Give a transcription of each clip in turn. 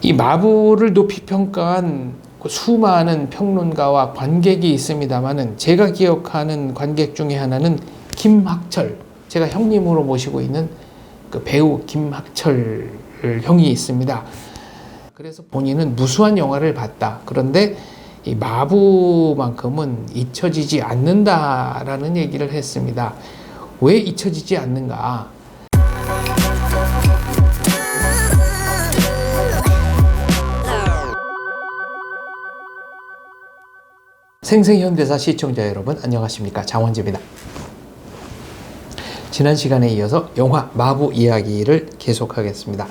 이 마부를 높이 평가한 수많은 평론가와 관객이 있습니다만은 제가 기억하는 관객 중에 하나는 김학철, 제가 형님으로 모시고 있는 그 배우 김학철 형이 있습니다. 그래서 본인은 무수한 영화를 봤다. 그런데 이 마부만큼은 잊혀지지 않는다라는 얘기를 했습니다. 왜 잊혀지지 않는가? 생생현대사 시청자 여러분 안녕하십니까, 장원재입니다. 지난 시간에 이어서 영화 마부 이야기를 계속하겠습니다.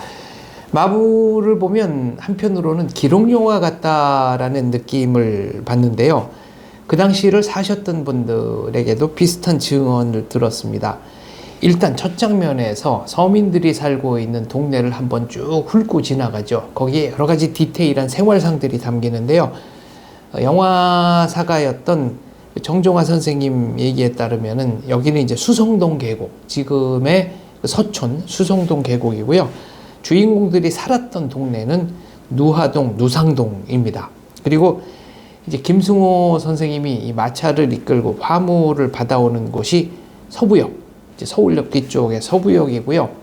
마부를 보면 한편으로는 기록영화 같다라는 느낌을 받는데요. 그 당시를 사셨던 분들에게도 비슷한 증언을 들었습니다. 일단 첫 장면에서 서민들이 살고 있는 동네를 한번 쭉 훑고 지나가죠. 거기에 여러 가지 디테일한 생활상들이 담기는데요. 영화사가였던 정종화 선생님 얘기에 따르면은 여기는 이제 수성동 계곡, 지금의 서촌 수성동 계곡이고요. 주인공들이 살았던 동네는 누하동, 누상동입니다. 그리고 이제 김승호 선생님이 이 마차를 이끌고 화물을 받아오는 곳이 서부역, 이제 서울역 뒤쪽의 서부역이고요.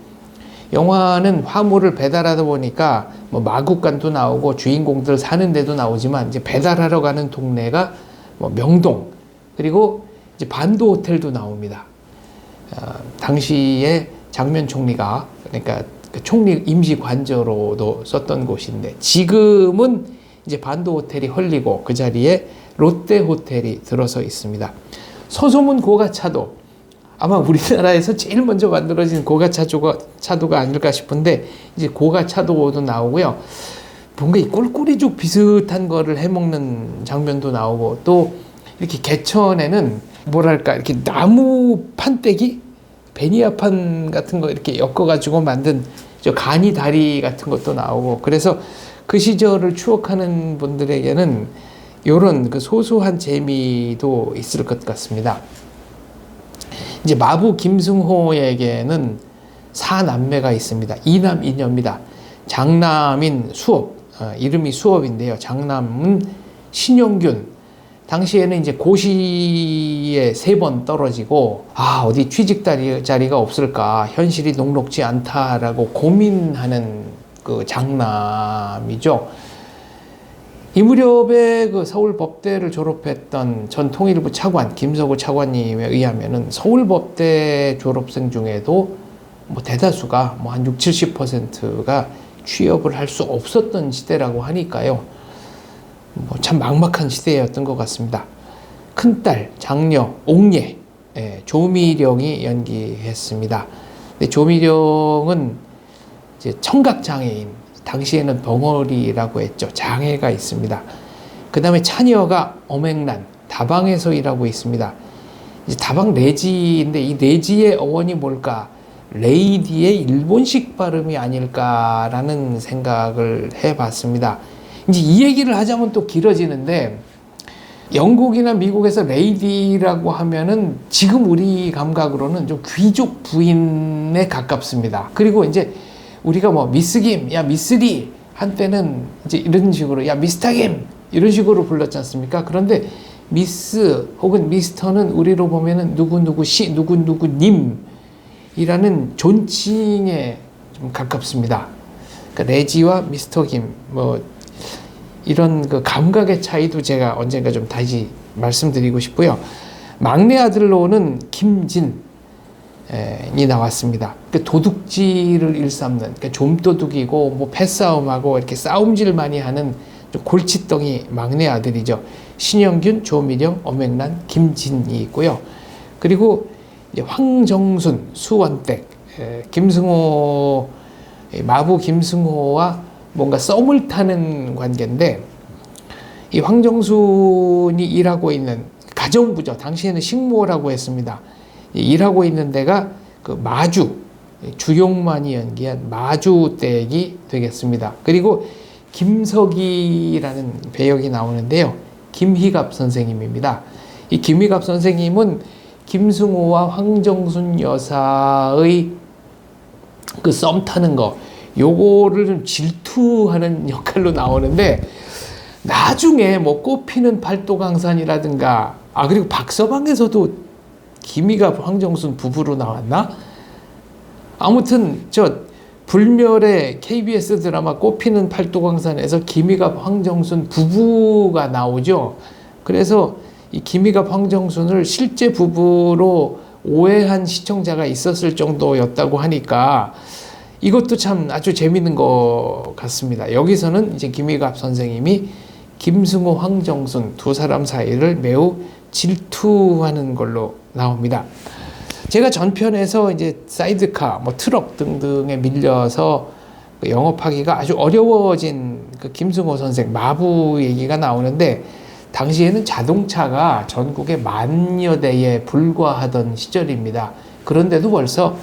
영화는 화물을 배달하다 보니까 뭐 마국간도 나오고 주인공들 사는 데도 나오지만 이제 배달하러 가는 동네가 뭐 명동, 그리고 이제 반도 호텔도 나옵니다. 당시에 장면 총리가, 그러니까 그 총리 임시 관저로도 썼던 곳인데 지금은 이제 반도 호텔이 헐리고 그 자리에 롯데 호텔이 들어서 있습니다. 서소문 고가차도 아마 우리나라에서 제일 먼저 만들어진 고가차도가 아닐까 싶은데 이제 고가차도도 나오고요. 뭔가 이 꿀꿀이죽 비슷한 거를 해먹는 장면도 나오고, 또 이렇게 개천에는 뭐랄까 이렇게 나무 판때기, 베니아판 같은 거 이렇게 엮어가지고 만든 저 간이 다리 같은 것도 나오고, 그래서 그 시절을 추억하는 분들에게는 이런 그 소소한 재미도 있을 것 같습니다. 이제 마부 김승호에게는 사남매가 있습니다. 이남 이녀입니다. 장남인 수업, 이름이 수업인데요. 장남은 신용균. 당시에는 이제 고시에 3번 떨어지고 어디 취직 자리가 없을까, 현실이 녹록지 않다라고 고민하는 그 장남이죠. 이 무렵에 그 서울법대를 졸업했던 전 통일부 차관 김석우 차관님에 의하면은 서울법대 졸업생 중에도 뭐 대다수가 뭐 한 60-70%가 취업을 할 수 없었던 시대라고 하니까요. 뭐 참 막막한 시대였던 것 같습니다. 큰딸 장녀 옥예, 조미령이 연기했습니다. 근데 조미령은 이제 청각장애인, 당시에는 벙어리라고 했죠. 장애가 있습니다. 그 다음에 차녀가 엄앵란, 다방에서 일하고 있습니다. 이제 다방 레지인데 이 레지의 어원이 뭘까? 레이디의 일본식 발음이 아닐까라는 생각을 해봤습니다. 이제 이 얘기를 하자면 또 길어지는데, 영국이나 미국에서 레이디라고 하면은 지금 우리 감각으로는 좀 귀족 부인에 가깝습니다. 그리고 이제 우리가 뭐 미스 김, 야 미스 리, 한때는 이제 이런 식으로 야 미스터 김 이런 식으로 불렀지 않습니까? 그런데 미스 혹은 미스터는 우리로 보면은 누구누구 씨, 누구누구 님이라는 존칭에 좀 가깝습니다. 그러니까 레지와 미스터 김, 뭐 이런 그 감각의 차이도 제가 언젠가 좀 다시 말씀드리고 싶고요. 막내 아들로는 김진 이 나왔습니다. 도둑질을 일삼는, 그러니까 좀도둑이고 뭐 패싸움하고 이렇게 싸움질 많이 하는 좀 골칫덩이 막내 아들이죠. 신영균, 조미령, 엄앵란, 김진이 있고요. 그리고 이제 황정순, 수원댁, 김승호, 마부 김승호와 뭔가 썸을 타는 관계인데, 이 황정순이 일하고 있는 가정부죠. 당시에는 식모라고 했습니다. 일하고 있는 데가 그 마주, 주용만이 연기한 마주댁이 되겠습니다. 그리고 김석이라는 배역이 나오는데요. 김희갑 선생님입니다. 이 김희갑 선생님은 김승호와 황정순 여사의 그 썸 타는 거, 요거를 좀 질투하는 역할로 나오는데 나중에 뭐 꽃피는 팔도강산이라든가 그리고 박서방에서도 김희갑 황정순 부부로 나왔나? 아무튼 저 불멸의 KBS 드라마 꽃피는 팔도강산에서 김희갑 황정순 부부가 나오죠. 그래서 이 김희갑 황정순을 실제 부부로 오해한 시청자가 있었을 정도였다고 하니까 이것도 참 아주 재밌는 것 같습니다. 여기서는 이제 김희갑 선생님이 김승호, 황정순 두 사람 사이를 매우 질투하는 걸로 나옵니다. 제가 전편에서 이제 사이드카, 뭐 트럭 등등에 밀려서 영업하기가 아주 어려워진 그 김승호 선생 마부 얘기가 나오는데 당시에는 자동차가 전국에 10,000여 대에 불과하던 시절입니다. 그런데도 벌써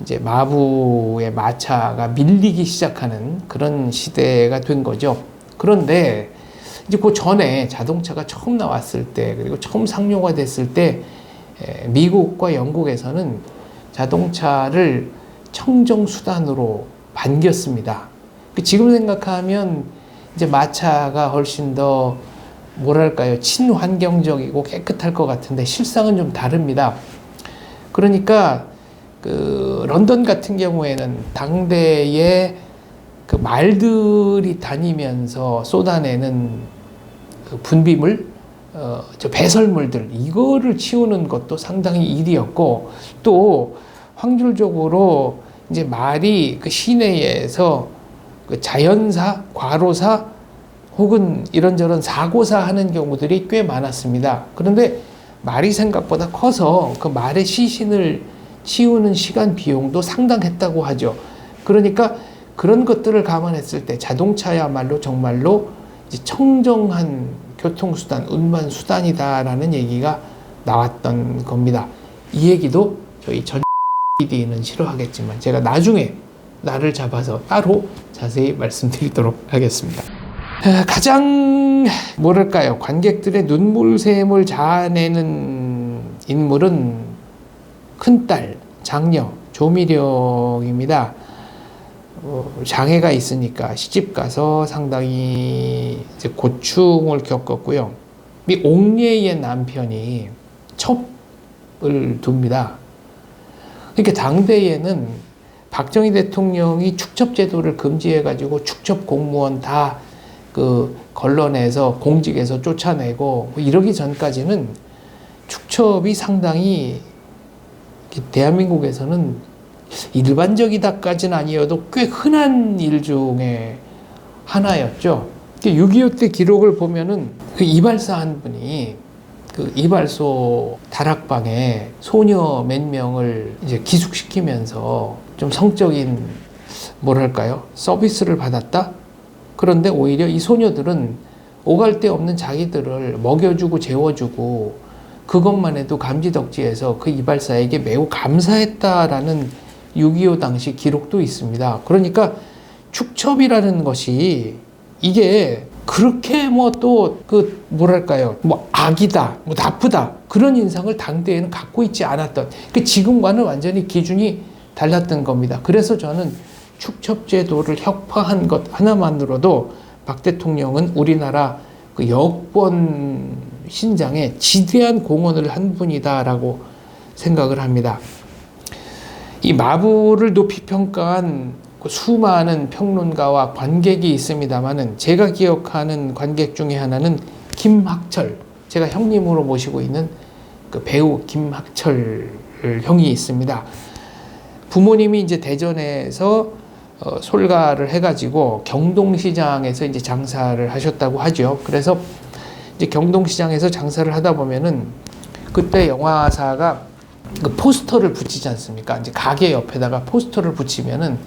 이제 마부의 마차가 밀리기 시작하는 그런 시대가 된 거죠. 그런데 이제 그 전에 자동차가 처음 나왔을 때 그리고 처음 상용화 됐을 때 미국과 영국에서는 자동차를 청정 수단으로 반겼습니다. 지금 생각하면 이제 마차가 훨씬 더 뭐랄까요, 친환경적이고 깨끗할 것 같은데 실상은 좀 다릅니다. 그러니까 그 런던 같은 경우에는 당대에 그 말들이 다니면서 쏟아내는 그 분비물, 저 배설물들 이거를 치우는 것도 상당히 일이었고 또 확률적으로 이제 말이 그 시내에서 그 자연사, 과로사 혹은 이런저런 사고사 하는 경우들이 꽤 많았습니다. 그런데 말이 생각보다 커서 그 말의 시신을 치우는 시간 비용도 상당했다고 하죠. 그러니까 그런 것들을 감안했을 때 자동차야말로 정말로 이제 청정한 교통수단, 운반수단이다라는 얘기가 나왔던 겁니다. 이 얘기도 저희 전 PD는 싫어하겠지만 제가 나중에 날을 잡아서 따로 자세히 말씀드리도록 하겠습니다. 가장 뭐랄까요, 관객들의 눈물샘을 자아내는 인물은 큰딸 장녀 조미령입니다. 장애가 있으니까 시집가서 상당히 이제 고충을 겪었고요. 이 옥례의 남편이 첩을 둡니다. 그러니까 당대에는 박정희 대통령이 축첩제도를 금지해가지고 축첩 공무원 다 그 걸러내서 공직에서 쫓아내고 이러기 전까지는 축첩이 상당히 대한민국에서는 일반적이다까지는 아니어도 꽤 흔한 일 중에 하나였죠. 6.25 때 기록을 보면은 그 이발사 한 분이 그 이발소 다락방에 소녀 몇 명을 이제 기숙시키면서 좀 성적인 뭐랄까요, 서비스를 받았다? 그런데 오히려 이 소녀들은 오갈 데 없는 자기들을 먹여주고 재워주고 그것만 해도 감지덕지해서 그 이발사에게 매우 감사했다라는 6.25 당시 기록도 있습니다. 그러니까 축첩이라는 것이 이게 그렇게 뭐 또 그 뭐랄까요, 뭐 악이다, 뭐 나쁘다 그런 인상을 당대에는 갖고 있지 않았던, 그 지금과는 완전히 기준이 달랐던 겁니다. 그래서 저는 축첩제도를 혁파한 것 하나만으로도 박 대통령은 우리나라 그 여권 신장에 지대한 공헌을 한 분이다라고 생각을 합니다. 이 마부를 높이 평가한 수많은 평론가와 관객이 있습니다만은 제가 기억하는 관객 중에 하나는 김학철, 제가 형님으로 모시고 있는 그 배우 김학철 형이 있습니다. 부모님이 이제 대전에서 솔가를 해가지고 경동시장에서 이제 장사를 하셨다고 하죠. 그래서 이제 경동시장에서 장사를 하다 보면은 그때 영화사가 그 포스터를 붙이지 않습니까? 이제 가게 옆에다가 포스터를 붙이면은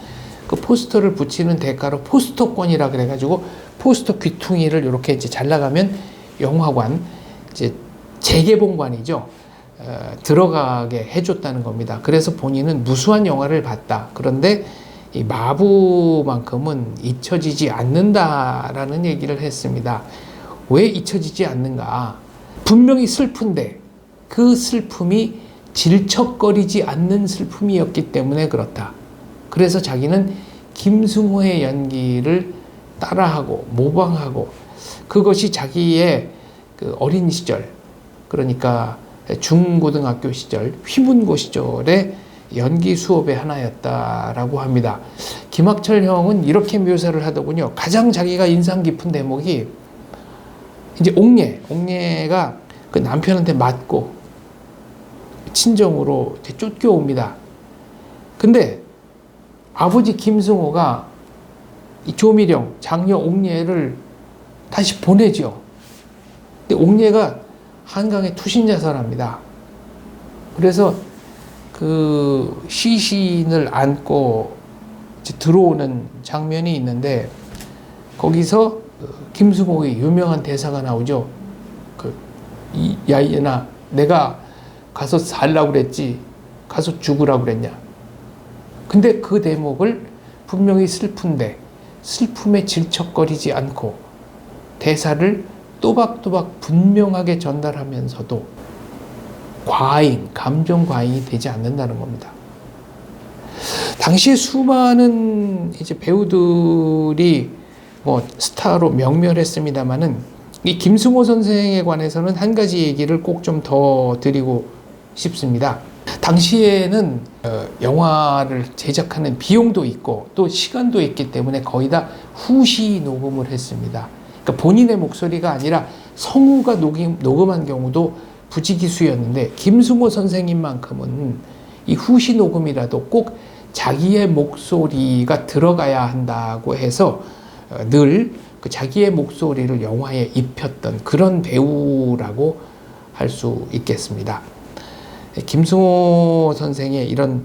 그 포스터를 붙이는 대가로 포스터권이라 그래가지고 포스터 귀퉁이를 이렇게 이제 잘 나가면 영화관, 이제 재개봉관이죠. 들어가게 해줬다는 겁니다. 그래서 본인은 무수한 영화를 봤다. 그런데 이 마부만큼은 잊혀지지 않는다라는 얘기를 했습니다. 왜 잊혀지지 않는가? 분명히 슬픈데 그 슬픔이 질척거리지 않는 슬픔이었기 때문에 그렇다. 그래서 자기는 김승호의 연기를 따라하고 모방하고 그것이 자기의 그 어린 시절, 그러니까 중고등학교 시절, 휘문고 시절의 연기 수업의 하나였다라고 합니다. 김학철 형은 이렇게 묘사를 하더군요. 가장 자기가 인상 깊은 대목이 이제 옥례가 그 남편한테 맞고 친정으로 이제 쫓겨옵니다. 근데 아버지 김승호가 이 조미령, 장녀 옥례를 다시 보내죠. 근데 옥례가 한강에 투신자살합니다. 그래서 그 시신을 안고 이제 들어오는 장면이 있는데 거기서 김승호의 유명한 대사가 나오죠. 야 이년아, 내가 가서 살라고 그랬지 가서 죽으라고 그랬냐. 근데 그 대목을 분명히 슬픈데 슬픔에 질척거리지 않고 대사를 또박또박 분명하게 전달하면서도 감정 과잉이 되지 않는다는 겁니다. 당시에 수많은 이제 배우들이 뭐 스타로 명멸했습니다만은 이 김승호 선생에 관해서는 한 가지 얘기를 꼭 좀 더 드리고 싶습니다. 당시에는 영화를 제작하는 비용도 있고 또 시간도 있기 때문에 거의 다 후시 녹음을 했습니다. 그러니까 본인의 목소리가 아니라 성우가 녹음한 경우도 부지기수였는데 김승호 선생님만큼은 이 후시 녹음이라도 꼭 자기의 목소리가 들어가야 한다고 해서 늘 그 자기의 목소리를 영화에 입혔던 그런 배우라고 할 수 있겠습니다. 김승호 선생의 이런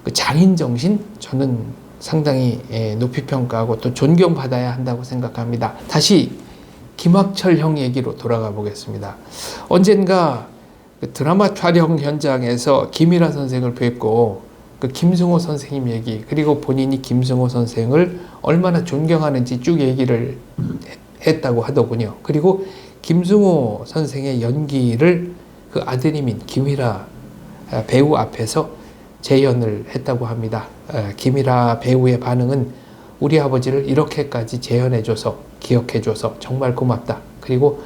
그 장인 정신 저는 상당히 높이 평가하고 또 존경받아야 한다고 생각합니다. 다시 김학철 형 얘기로 돌아가 보겠습니다. 언젠가 그 드라마 촬영 현장에서 김일하 선생을 뵙고 그 김승호 선생님 얘기 그리고 본인이 김승호 선생을 얼마나 존경하는지 쭉 얘기를 했다고 하더군요. 그리고 김승호 선생의 연기를 그 아드님인 김일하 배우 앞에서 재연을 했다고 합니다. 김일하 배우의 반응은 우리 아버지를 이렇게까지 재현해줘서 기억해줘서 정말 고맙다. 그리고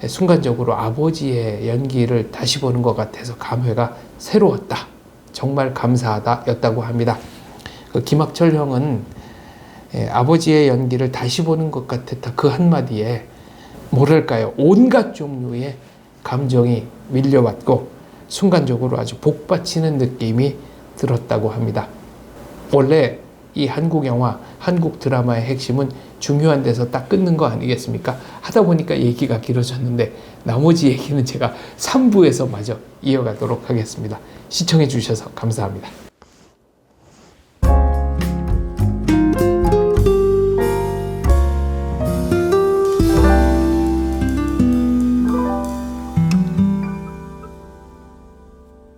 순간적으로 아버지의 연기를 다시 보는 것 같아서 감회가 새로웠다. 정말 감사하다 였다고 합니다. 그 김학철 형은 아버지의 연기를 다시 보는 것 같았다. 그 한마디에 뭐랄까요? 온갖 종류의 감정이 밀려왔고 순간적으로 아주 복받치는 느낌이 들었다고 합니다. 원래 이 한국 영화, 한국 드라마의 핵심은 중요한 데서 딱 끊는 거 아니겠습니까? 하다 보니까 얘기가 길어졌는데 나머지 얘기는 제가 3부에서 마저 이어가도록 하겠습니다. 시청해 주셔서 감사합니다.